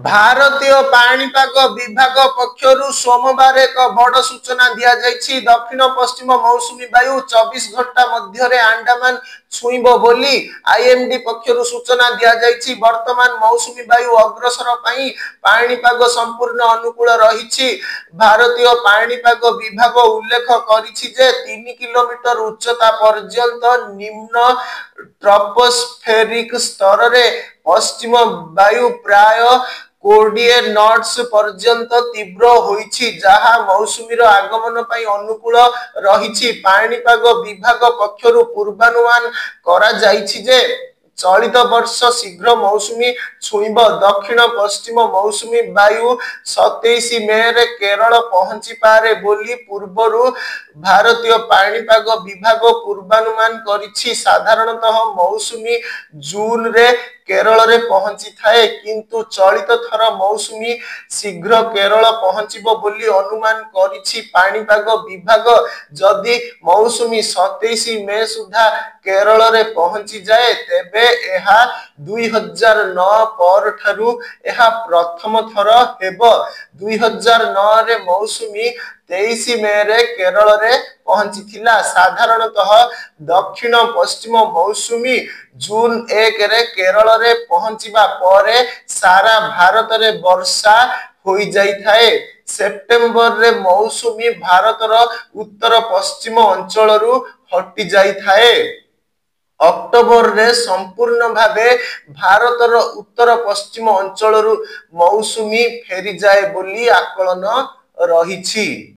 भारतीय पाणीपाग विभाग पक्षरु सोमवार एक बड़ सूचना दिया जायछि। दक्षिण पश्चिम मौसुमी वायु 24 घंटा मध्य अंडमान छुईब बोली आईएमडी पक्षरु सूचना दिया जायछि। वर्तमान मौसुमी वायु अग्रसर पई पाणीपाग संपूर्ण अनुकूल रहिछि। भारतीय पाणीपाग विभाग उल्लेख करिछि जे 3 किलोमीटर उच्चता पर्यंत निम्न ट्रोपोस्फेरिक स्तर रे पश्चिम वायु प्राय 20 नॉट्स पर्यंत तीव्र होइछि, जहा मौसुमीर आगमन पई अनुकूल रहिछि। पाणीपाग विभाग पक्षरु पूर्वानुमान करा जाइछि जे चलित वर्ष शीघ्र मौसुमी छुईब। दक्षिण पश्चिम मौसुमी वायु 27 मे रे केरल पहुंची पारे बोली पूर्वरु भारतीय पाणीपाग विभाग पूर्वानुमान करिछि। साधारणतः मौसुमी जून रे केरल रे पहुंची थाए, किंतु चलित थर मौसुमी शीघ्र केरल पहुंचीबो बोली अनुमान करिछि पाणीपाग विभाग। जदि मौसुमी 27 मे सुधा केरल रे पहुंची जाए तेबे एहा 2009 पर ठारू एहा प्रथम थर हेबो। 2009 रे मौसुमी 23 मे रे केरल रे पहुंची थिला। साधारणतः दक्षिण पश्चिम मौसुमी जून 1 रे केरल रे पहुंचीबा परे सारा भारत रे वर्षा होई जाई थाए। सेप्टेम्बर रे मौसुमी भारतर उत्तर पश्चिम अंचल रु हटि जाई थाए। अक्टोबर रे संपूर्ण भावे भारतर उत्तर पश्चिम अंचल रु मौसुमी फेरी जाए बोली आकलन रहिछि।